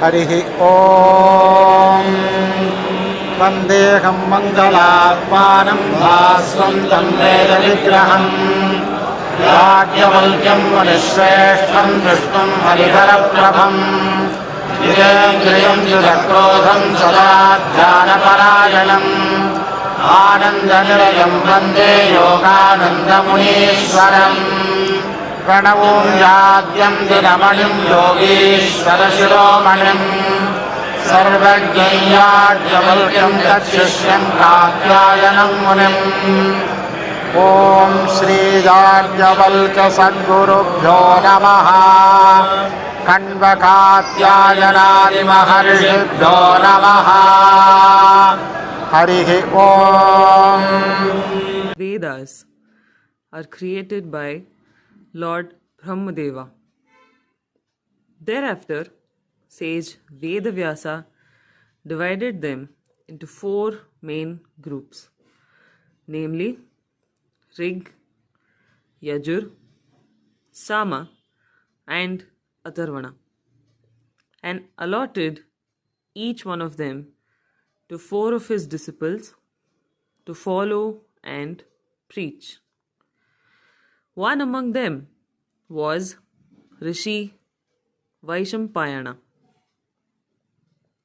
हरिः ॐ वन्देऽहं मङ्गलात्मानं भास्वन्तं वेदविग्रहम् याज्ञवल्क्यं मुनिश्रेष्ठं विष्णुं हरिहरप्रभं जितेन्द्रियं जितक्रोधं सदा ध्यानपरायणम् आनन्दनिलयं वन्दे योगानन्दमुनीश्वरम् प्रणवोऽन्याद्यं दिनमणिं योगीश्वरशिरोमणिं सर्वज्ञं याज्ञवल्क्यं तच्छिष्यं कात्यायनं मुनिम् ॐ श्रीयाज्ञवल्क्यसद्गुरुभ्यो नमः। कण्वकात्यायनादिमहर्षिभ्यो नमः। हरिः ॐ। Vedas are created by Lord Brahmadeva. Thereafter, sage Vyasa divided them into 4 main groups, namely Rig, Yajur, Sama and Atharvana, and allotted each one of them to 4 of his disciples to follow and preach. One among them was Rishi Vaishampayana.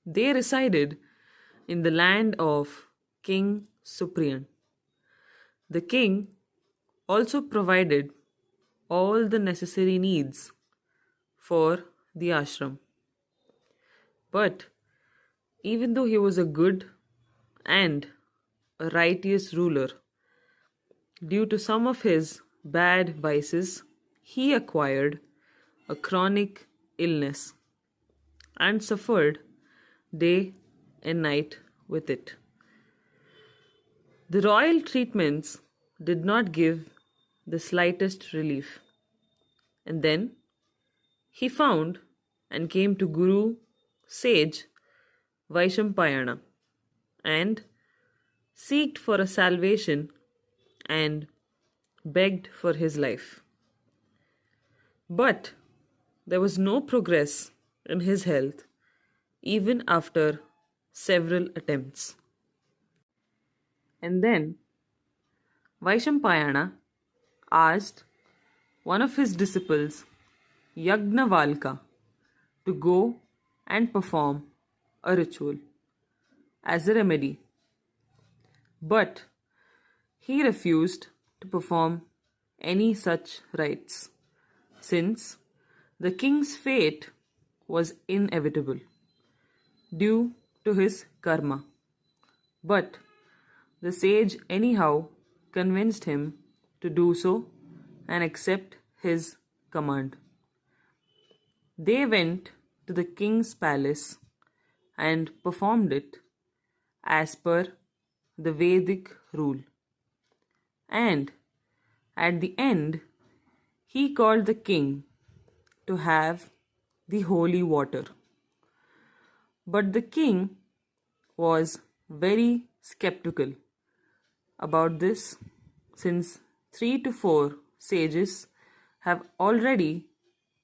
They resided in the land of King Suriya. The king also provided all the necessary needs for the ashram. But even though he was a good and a righteous ruler, due to some of his bad vices, he acquired a chronic illness and suffered day and night with it. The royal treatments did not give the slightest relief. And then he found and came to Guru Sage Vaishampayana and seeked for a salvation and begged for his life. But there was no progress in his health even after several attempts. And then Vaishampayana asked one of his disciples, Yagnavalka, to go and perform a ritual as a remedy. But he refused to perform any such rites, since the king's fate was inevitable due to his karma. But the sage anyhow convinced him to do so and accept his command. They went to the king's palace and performed it as per the Vedic rule. And at the end, he called the king to have the holy water. But the king was very skeptical about this, since 3 to 4 sages have already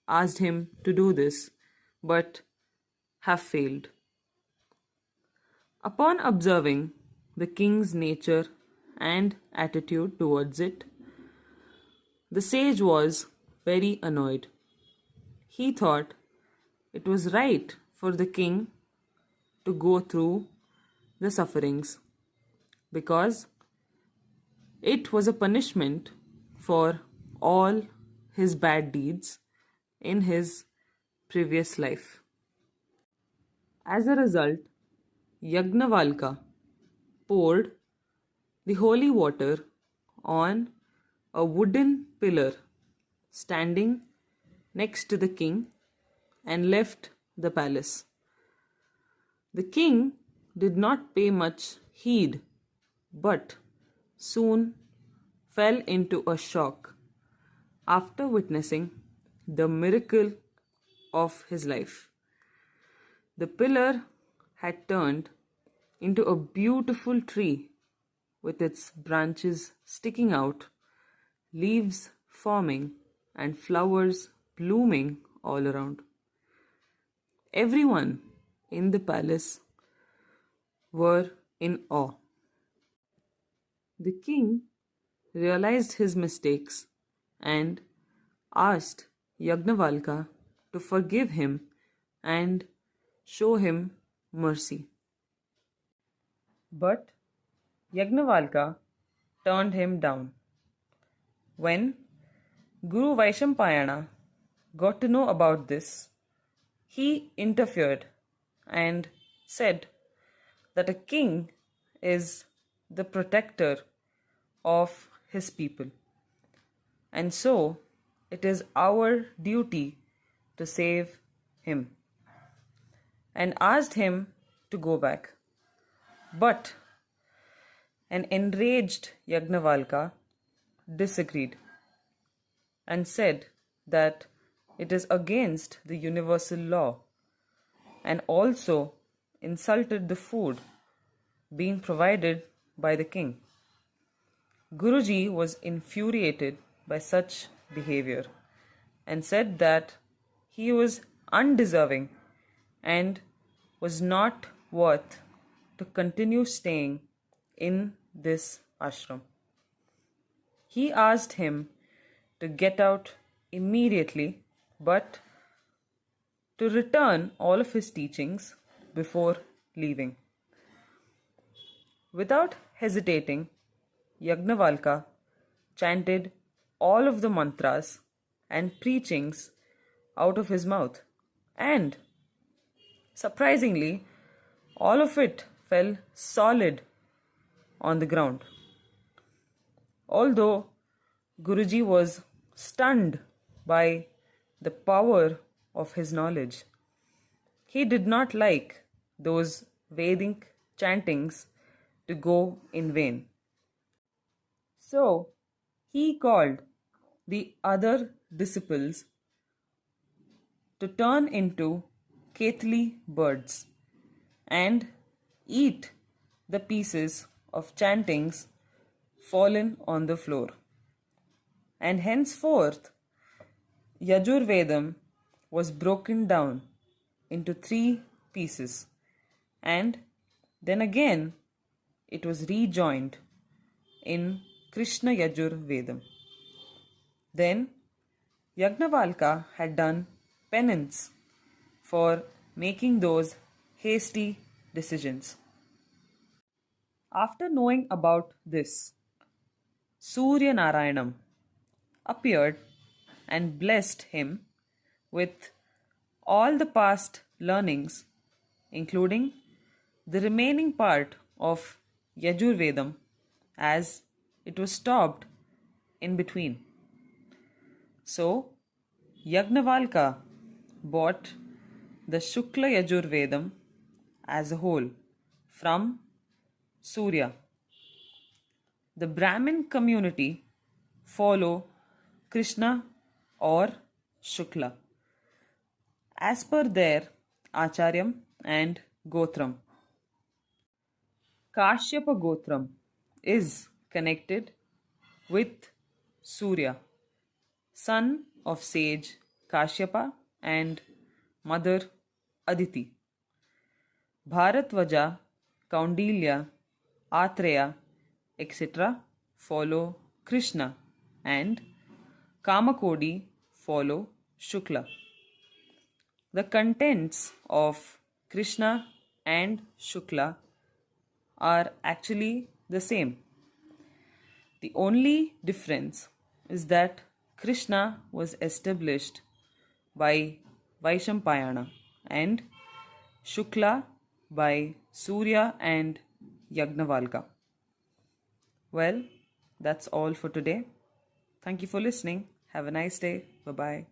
asked him to do this but have failed. Upon observing the king's nature and attitude towards it, the sage was very annoyed. He thought it was right for the king to go through the sufferings, because it was a punishment for all his bad deeds in his previous life. As a result, Yagnavalkiya poured the holy water on a wooden pillar standing next to the king and left the palace. The king did not pay much heed, but soon fell into a shock after witnessing the miracle of his life. The pillar had turned into a beautiful tree with its branches sticking out, leaves forming, and flowers blooming all around. Everyone in the palace were in awe. The king realized his mistakes and asked Yagnavalka to forgive him and show him mercy. But Yagnavalka turned him down. When Guru Vaishampayana got to know about this, he interfered and said that a king is the protector of his people, and so it is our duty to save him, and asked him to go back. But an enraged Yagnavalka disagreed and said that it is against the universal law, and also insulted the food being provided by the king. Guruji was infuriated by such behavior and said that he was undeserving and was not worth to continue staying in this ashram. He asked him to get out immediately, but to return all of his teachings before leaving. Without hesitating, Yagnavalka chanted all of the mantras and preachings out of his mouth, and surprisingly, all of it fell solid on the ground. Although Guruji was stunned by the power of his knowledge, he did not like those Vedic chantings to go in vain. So he called the other disciples to turn into Ketli birds and eat the pieces of chantings fallen on the floor. And henceforth, Yajur Vedam was broken down into 3 pieces, and then again it was rejoined in Krishna Yajur Vedam. Then Yagnavalka had done penance for making those hasty decisions. After knowing about this, Surya Narayanam appeared and blessed him with all the past learnings, including the remaining part of Yajur Vedam, as it was stopped in between. So Yagnavalka bought the Sukla Yajur Vedam as a whole from Suriya. The Brahmin community follow Krishna or Shukla as per their Acharyam and Gotram. Kashyapa Gotram is connected with Surya, son of sage Kashyapa and mother Aditi. Bharatvaja, Kaundilya, Atreya, etc. follow Krishna, and Kamakodi follow Shukla. The contents of Krishna and Shukla are actually the same. The only difference is that Krishna was established by Vaishampayana and Shukla by Suriya and Yagnavalka. Well, that's all for today. Thank you for listening. Have a nice day. Bye-bye.